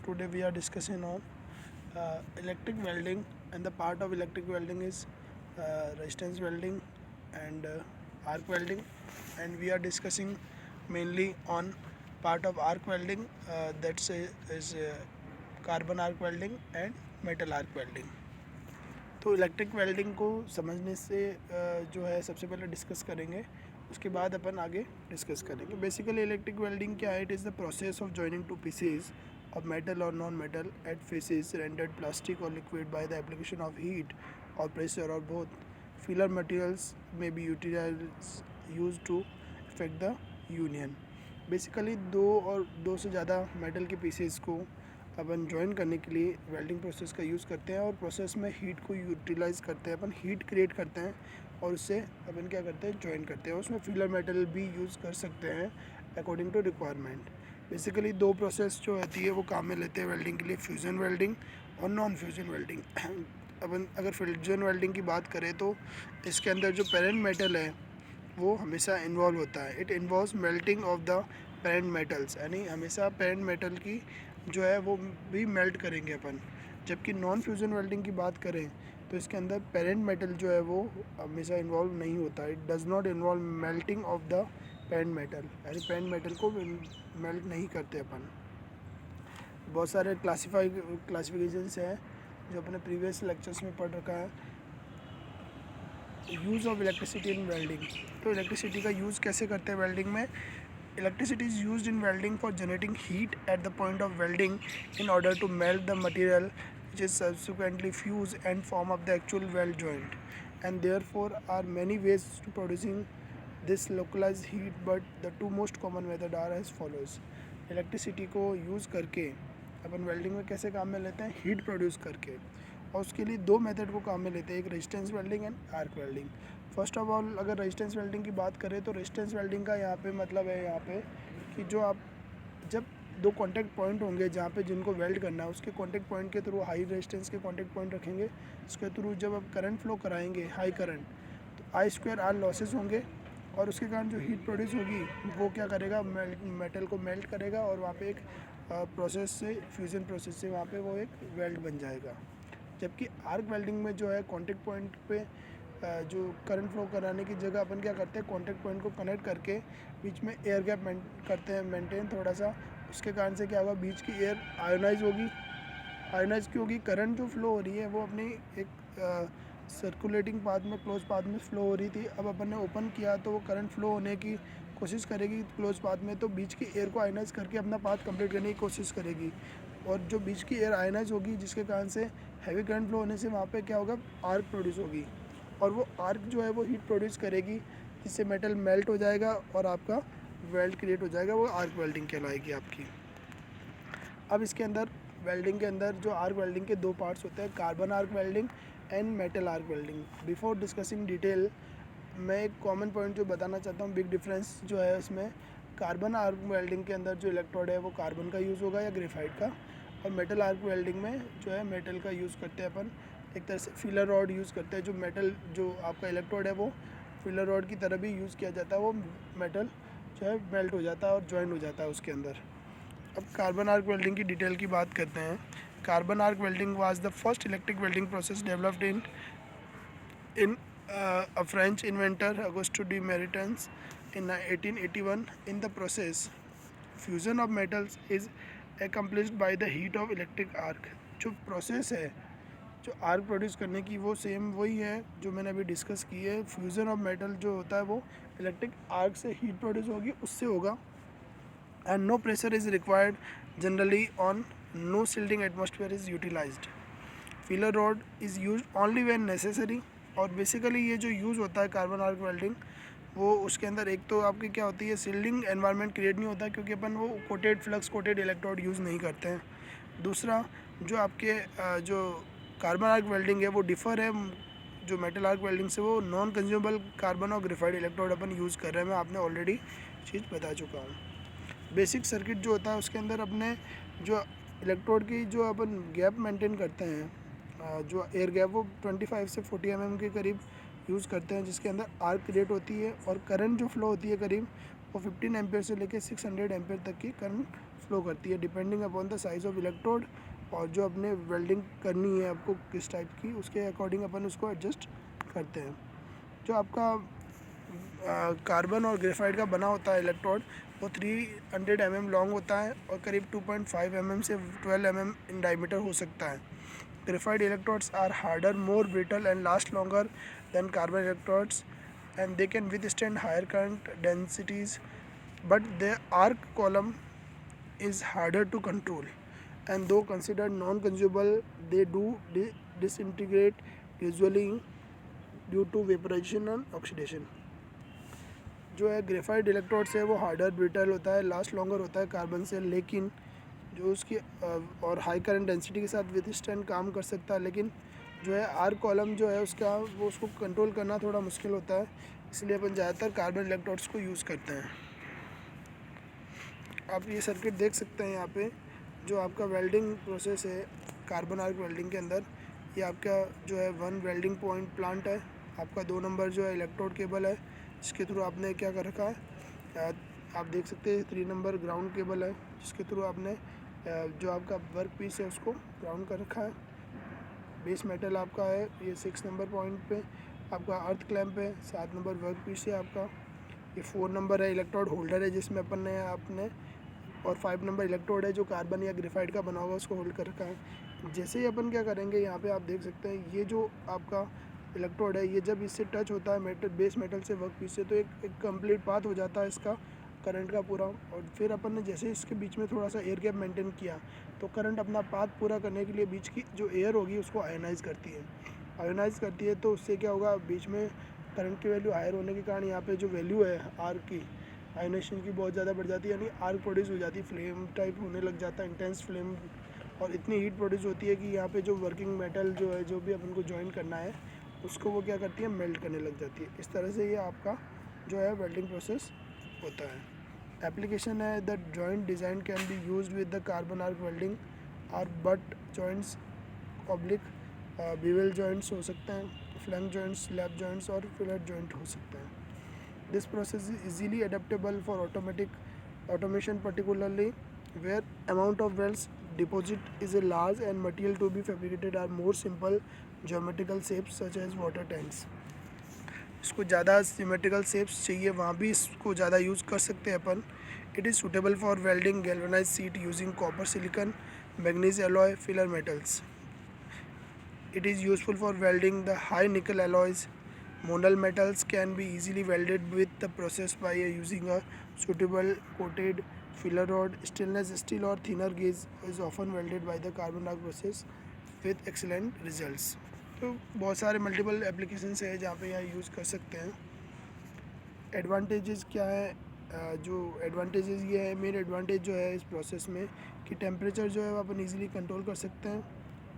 today we are discussing on electric welding, and the part of electric welding is resistance welding and arc welding, and we are discussing mainly on part of arc welding, is carbon arc welding and metal arc welding. तो electric welding को समझने से जो है सबसे पहले discuss करेंगे, उसके बाद अपन आगे डिस्कस करेंगे. बेसिकली इलेक्ट्रिक वेल्डिंग क्या है? It is the process of joining two pieces of metal or non-metal at faces rendered plastic or liquid by the application of heat or pressure or both. Filler materials may be used to affect the union. Basically दो से ज़्यादा metal के pieces को अपन join करने के लिए welding process का use करते हैं, और प्रोसेस में हीट को यूटिलाइज करते हैं, अपन हीट क्रिएट करते हैं और उससे अपन क्या करते हैं, जॉइन करते हैं. उसमें फिलर मेटल भी यूज़ कर सकते हैं अकॉर्डिंग टू रिक्वायरमेंट. बेसिकली दो प्रोसेस जो होती है वो काम में लेते हैं वेल्डिंग के लिए, फ्यूज़न वेल्डिंग और नॉन फ्यूज़न वेल्डिंग. अपन अगर फ्यूज़न वेल्डिंग की बात करें तो इसके अंदर जो पेरेंट मेटल है वो हमेशा इन्वॉल्व होता है. It involves melting of the parent metals, यानी हमेशा पेरेंट मेटल की जो है वो भी मेल्ट करेंगे अपन. जबकि नॉन फ्यूज़न वेल्डिंग की बात करें तो इसके अंदर पेरेंट मेटल जो है वो हमेशा इन्वॉल्व नहीं होता. It does not involve melting of the parent metal, यानी पेरेंट मेटल को मेल्ट नहीं करते अपन. बहुत सारे क्लासिफिकेशंस हैं जो अपने प्रीवियस लेक्चर्स में पढ़ रखा है. Use of electricity in welding. तो इलेक्ट्रिसिटी का यूज़ कैसे करते हैं वेल्डिंग में? Electricity is used in welding for generating heat at the point of welding in order to melt the material, which is subsequently fused and form up the actual weld joint. And therefore are many ways to producing this localized heat, but the two most common method are as follows. Electricity को use करके अपन welding में कैसे काम में लेते हैं? Heat produce करके. और उसके लिए दो मेथड को काम में लेते हैं, एक resistance welding and arc welding. First of all अगर रेजिस्टेंस वेल्डिंग की बात करें तो रेजिस्टेंस वेल्डिंग का यहाँ पे मतलब है यहाँ पे कि जो आप जब दो कांटेक्ट पॉइंट होंगे जहाँ पे जिनको वेल्ड करना है, उसके कांटेक्ट पॉइंट के थ्रू हाई रेजिस्टेंस के कांटेक्ट पॉइंट रखेंगे. उसके थ्रू जब आप करंट फ्लो कराएंगे हाई करंट, तो आई स्क्वायर आर लॉसेस होंगे, और उसके कारण जो हीट प्रोड्यूस होगी वो क्या करेगा, मेटल को मेल्ट करेगा, और वहाँ पे एक प्रोसेस से फ्यूज़न प्रोसेस से वहाँ पे वो एक वेल्ड बन जाएगा. जबकि आर्क वेल्डिंग में जो है कांटेक्ट पॉइंट पे जो करंट फ्लो कराने की जगह अपन क्या करते हैं, कांटेक्ट पॉइंट को कनेक्ट करके बीच में एयर गैप करते हैं मेंटेन थोड़ा सा. उसके कारण से क्या होगा, बीच की एयर आयोनाइज होगी. आयोनाइज क्यों होगी? करंट जो फ्लो हो रही है वो अपनी एक सर्कुलेटिंग पाथ में, क्लोज पाथ में फ्लो हो रही थी. अब अपन ने ओपन किया तो वो करंट फ्लो होने की कोशिश करेगी क्लोज पाथ में, तो बीच की एयर को आयोनाइज करके अपना पाथ कंप्लीट करने की कोशिश करेगी. और जो बीच की एयर आयोनाइज होगी जिसके कारण से हैवी करंट फ्लो होने से वहाँ पे क्या होगा, आर्क प्रोड्यूस होगी, और वो आर्क जो है वो हीट प्रोड्यूस करेगी जिससे मेटल मेल्ट हो जाएगा और आपका वेल्ड क्रिएट हो जाएगा. वो आर्क वेल्डिंग कहलाएगी आपकी. अब इसके अंदर वेल्डिंग के अंदर जो आर्क वेल्डिंग के दो पार्ट्स होते हैं, carbon arc welding and metal arc welding. Before discussing detail मैं एक कॉमन पॉइंट जो बताना चाहता हूँ, बिग डिफरेंस जो है इसमें. कार्बन आर्क वेल्डिंग के अंदर जो इलेक्ट्रोड है वो कार्बन का यूज़ होगा या ग्रेफाइट का, और मेटल आर्क वेल्डिंग में जो है मेटल का यूज़ करते हैं अपन. एक तरह से फिलर रॉड यूज़ करते हैं. जो मेटल जो आपका इलेक्ट्रोड है वो फिलर रॉड की तरह भी यूज़ किया जाता है. वो मेटल जो है मेल्ट हो जाता है और जॉइन हो जाता है उसके अंदर. अब कार्बन आर्क वेल्डिंग की डिटेल की बात करते हैं. Carbon arc welding was the first electric welding process developed in a French inventor Auguste de Maritain in 1881. In the process, fusion of metals is accomplished by the heat of electric arc. जो process है जो arc produce करने की वो same वही है जो मैंने अभी डिस्कस की है. फ्यूज़न ऑफ मेटल जो होता है वो इलेक्ट्रिक आर्क से हीट प्रोड्यूस होगी, उससे होगा. And no pressure is required generally on no shielding atmosphere is utilized. Filler rod is use only when necessary. और बेसिकली ये जो यूज़ होता है कार्बन आर्क वेल्डिंग, वो उसके अंदर एक तो आपकी क्या होती है, सील्डिंग एनवायरनमेंट क्रिएट नहीं होता क्योंकि अपन वो coated flux coated electrode use नहीं करते हैं. दूसरा जो आपके जो कार्बन आर्क वेल्डिंग है वो डिफ़र है जो मेटल आर्क वेल्डिंग से. वो नॉन कंज्यूमेबल कार्बन और ग्रेफाइट इलेक्ट्रोड अपन यूज़ कर रहे हैं. मैं आपने ऑलरेडी चीज़ बता चुका हूँ. बेसिक सर्किट जो होता है उसके अंदर अपने जो इलेक्ट्रोड की जो अपन गैप मेंटेन करते हैं, जो एयर गैप वो 25 से 40 mm के करीब यूज़ करते हैं, जिसके अंदर आर्क क्रिएट होती है. और करंट जो फ्लो होती है करीब वो 15 एम्पेयर से लेकर 600 एम्पेयर तक की करंट फ्लो करती है depending upon the size of electrode, और जो अपने वेल्डिंग करनी है आपको किस टाइप की, उसके अकॉर्डिंग अपन उसको एडजस्ट करते हैं। जो आपका कार्बन और ग्रेफाइट का बना होता है इलेक्ट्रोड, वो 300 mm लॉन्ग होता है और करीब 2.5 mm से 12 mm इन डायमीटर हो सकता है। Graphite electrodes are harder, more brittle and last longer than carbon electrodes, and they can withstand higher current densities, but their arc column is harder to control, and though considered non-consumable, they do disintegrate usually due to vaporization and oxidation. जो है graphite electrodes है वो harder, brittle होता है, last longer होता है carbon से, लेकिन जो उसकी और हाई करंट डेंसिटी के साथ विथस्टैंड काम कर सकता है, लेकिन जो है आर्क कॉलम जो है उसका, वो उसको कंट्रोल करना थोड़ा मुश्किल होता है, इसलिए अपन ज़्यादातर कार्बन इलेक्ट्रोड्स को यूज़ करते हैं। आप ये सर्किट देख सकते हैं यहाँ पे, जो आपका वेल्डिंग प्रोसेस है कार्बन आर्क वेल्डिंग के अंदर, ये आपका जो है 1 वेल्डिंग पॉइंट प्लांट है, आपका 2 नंबर जो है इलेक्ट्रोड केबल है जिसके थ्रू आपने क्या कर रखा है, आप देख सकते हैं 3 नंबर ग्राउंड केबल है जिसके थ्रू आपने जो आपका वर्क पीस है उसको ग्राउंड कर रखा है। बेस मेटल आपका है ये 6 नंबर पॉइंट पे, आपका अर्थ क्लैंप है, 7 नंबर वर्क पीस है आपका, ये 4 नंबर है इलेक्ट्रोड होल्डर है जिसमें अपन ने आपने, और 5 नंबर इलेक्ट्रोड है जो कार्बन या ग्रेफाइट का बना हुआ उसको होल्ड कर रखा है। जैसे ही अपन क्या करेंगे, यहाँ पे आप देख सकते हैं ये जो आपका इलेक्ट्रोड है, ये जब इससे टच होता है मेटल, बेस मेटल से वर्क पीस से, तो एक कंप्लीट पाथ हो जाता है इसका करंट का पूरा, और फिर अपन ने जैसे इसके बीच में थोड़ा सा एयर गैप मेंटेन किया, तो करंट अपना पाथ पूरा करने के लिए बीच की जो एयर होगी उसको आयोनाइज करती है। आयोनाइज करती है तो उससे क्या होगा, बीच में करंट की वैल्यू हायर होने के कारण यहाँ पे जो वैल्यू है आर्क की, आयोनेशन की बहुत ज़्यादा बढ़ जाती है, यानी आर्क प्रोड्यूस हो जाती है, फ्लेम टाइप होने लग जाता है, इंटेंस फ्लेम, और इतनी हीट प्रोड्यूस होती है कि यहाँ पे जो वर्किंग मेटल जो है, जो भी अपन को ज्वाइन करना है उसको वो क्या करती है, मेल्ट करने लग जाती है। इस तरह से ये आपका जो है वेल्डिंग प्रोसेस होता है। एप्लीकेशन है, the joint design can be used with the carbon arc welding, और butt joints, oblique, bevel joints हो सकते हैं, फ्लैंक जॉइंट्स, स्लैब जॉइंट्स और फिलेट जॉइंट हो सकते हैं। This process is easily adaptable for automation, particularly where amount of welds deposit is a large and material to be fabricated are more simple geometrical shapes such as water tanks. इसको ज़्यादा symmetrical shapes चाहिए, वहाँ भी इसको ज़्यादा use कर सकते हैं अपन। It is suitable for welding galvanize sheet using copper, silicon, manganese alloy, filler metals. It is useful for welding the high nickel alloys. Monal metals can be easily welded with the process by using a suitable coated filler rod. Stainless steel or thinner gauge is often welded by the carbon arc process with excellent results. तो बहुत सारे multiple applications है जहाँ पे यहाँ use कर सकते हैं। एडवांटेजेस क्या है, जो एडवांटेजेस ये है, मेन एडवांटेज जो है इस प्रोसेस में कि टेम्परेचर जो है वो अपन ईजिली कंट्रोल कर सकते हैं,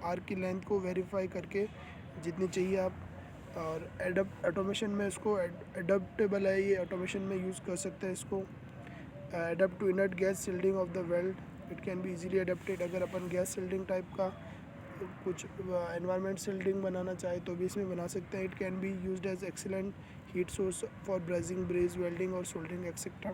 आर्क की लेंथ को वेरीफाई करके जितनी चाहिए आप, और ऑटोमेशन में इसको एडप्टेबल है, ये ऑटोमेशन में यूज़ कर सकते हैं इसको। Adapt to inert gas shielding of the weld, it can be easily adapted. अगर अपन गैस शिल्डिंग टाइप का कुछ एनवायरनमेंट शिल्डिंग बनाना चाहे तो भी इसमें बना सकते हैं। It can be used as excellent heat source for brazing, braze, welding और सोल्डरिंग एक्सेट्रा।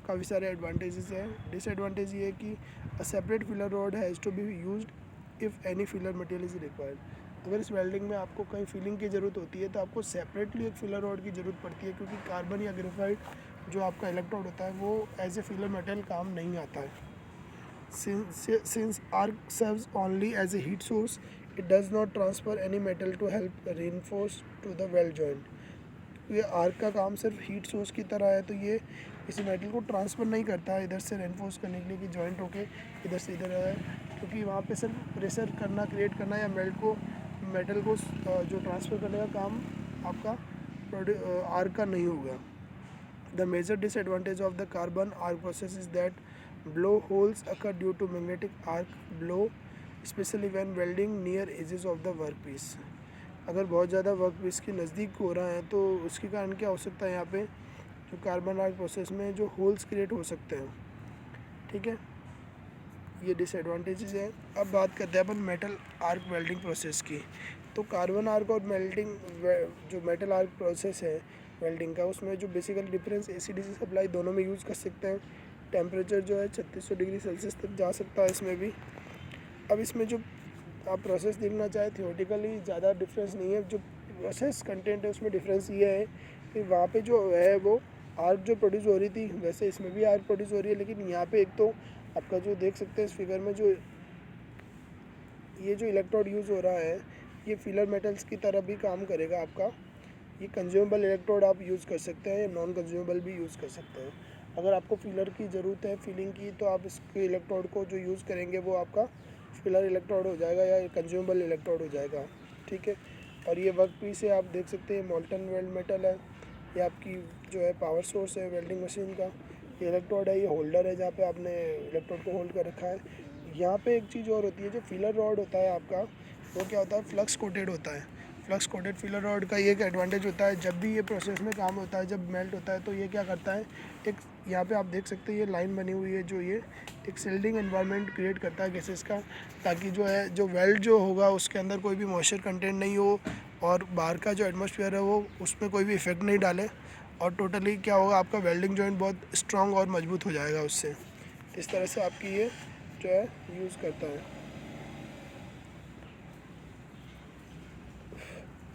काफ़ी सारे एडवांटेजेस हैं। डिसएडवांटेज ये है कि a separate filler rod has to be used if any filler material is required. अगर इस वेल्डिंग में आपको कहीं फिलिंग की ज़रूरत होती है तो आपको सेपरेटली एक फिलर रॉड की ज़रूरत पड़ती है, क्योंकि कार्बन या ग्रेफाइट जो आपका इलेक्ट्रोड होता है वो एज ए फिलर मेटल काम नहीं आता है। Since arc serves only as a heat source, it does not transfer any metal to help reinforce to the weld joint. ये आर्क का काम सिर्फ हीट सोर्स की तरह है, तो ये किसी मेटल को ट्रांसफ़र नहीं करता है इधर से रेनफोर्स करने के लिए कि जॉइंट होके इधर से इधर है, क्योंकि वहाँ पे सिर्फ प्रेशर करना, क्रिएट करना या मेटल को जो ट्रांसफ़र करने का काम आपका आर्क का नहीं होगा। The major disadvantage of the carbon arc process is that blow holes occur due to magnetic arc blow, especially when welding near edges of the workpiece. अगर बहुत ज़्यादा वर्कपीस के नज़दीक हो रहा है तो उसके कारण क्या हो सकता है, यहाँ पे जो कार्बन आर्क प्रोसेस में जो होल्स क्रिएट हो सकते हैं। ठीक है, ये डिसएडवांटेजेस हैं। अब बात करते हैं अपन मेटल आर्क वेल्डिंग प्रोसेस की। तो कार्बन आर्क और जो मेटल आर्क प्रोसेस है वेल्डिंग का, उसमें जो बेसिकल डिफरेंस AC/DC सप्लाई दोनों में यूज़ कर सकते हैं। टेम्परेचर जो है 3600 डिग्री सेल्सियस तक जा सकता है इसमें भी। अब इसमें जो आप प्रोसेस देखना चाहें थियोरेटिकली ज़्यादा डिफरेंस नहीं है, जो प्रोसेस कंटेंट है उसमें डिफरेंस ये है कि वहाँ पे जो है वो आर्क जो प्रोड्यूस हो रही थी वैसे इसमें भी आर्क प्रोड्यूस हो रही है, लेकिन यहाँ पे एक तो आपका जो देख सकते हैं इस फिगर में जो ये जो इलेक्ट्रोड यूज़ हो रहा है ये फिलर मेटल्स की तरह भी काम करेगा आपका। ये कंज्यूमेबल इलेक्ट्रोड आप यूज़ कर सकते हैं या नॉन कंज्यूमेबल भी यूज़ कर सकते हैं। अगर आपको फिलर की ज़रूरत है फिलिंग की तो आप इसके इलेक्ट्रोड को जो यूज़ करेंगे वो आपका फिलर इलेक्ट्रोड हो जाएगा या कंज्यूमेबल इलेक्ट्रोड हो जाएगा, ठीक है। और ये वर्क पीस है, आप देख सकते हैं मोल्टन वेल्ड मेटल है, ये आपकी जो है पावर सोर्स है वेल्डिंग मशीन का। ये इलेक्ट्रोड है, ये होल्डर है जहाँ पे आपने इलेक्ट्रोड को होल्ड कर रखा है। यहाँ पे एक चीज़ और होती है, जो फिलर रॉड होता है आपका वो क्या होता है, फ्लक्स कोटेड होता है। फ्लक्स कोटेड फिलर रॉड का ये एक एडवांटेज होता है, जब भी ये प्रोसेस में काम होता है, जब मेल्ट होता है तो ये क्या करता है, एक यहाँ पे आप देख सकते हैं ये लाइन बनी हुई है, जो ये एक सील्डिंग एनवायरनमेंट क्रिएट करता है गैसेस का, ताकि जो है जो वेल्ड जो होगा उसके अंदर कोई भी मॉइस्चर कंटेंट नहीं हो और बाहर का जो एटमॉस्फेयर है वो उसमें कोई भी इफेक्ट नहीं डाले, और टोटली क्या होगा आपका वेल्डिंग जॉइंट बहुत स्ट्रॉन्ग और मजबूत हो जाएगा उससे। इस तरह से आपकी ये जो है यूज़ करता है।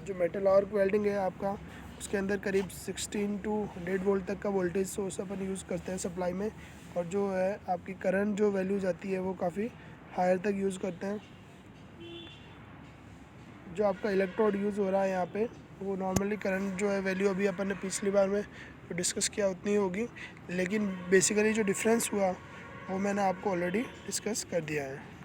जो मेटल आर्क वेल्डिंग है आपका उसके अंदर करीब 16 टू 100 वोल्ट तक का वोल्टेज सोर्स अपन यूज़ करते हैं सप्लाई में, और जो है आपकी करंट जो वैल्यू जाती है वो काफ़ी हायर तक यूज़ करते हैं। जो आपका इलेक्ट्रोड यूज़ हो रहा है यहाँ पे वो नॉर्मली करंट जो है वैल्यू अभी अपन ने पिछली बार में डिस्कस किया उतनी होगी, लेकिन बेसिकली जो डिफरेंस हुआ वो मैंने आपको ऑलरेडी डिस्कस कर दिया है।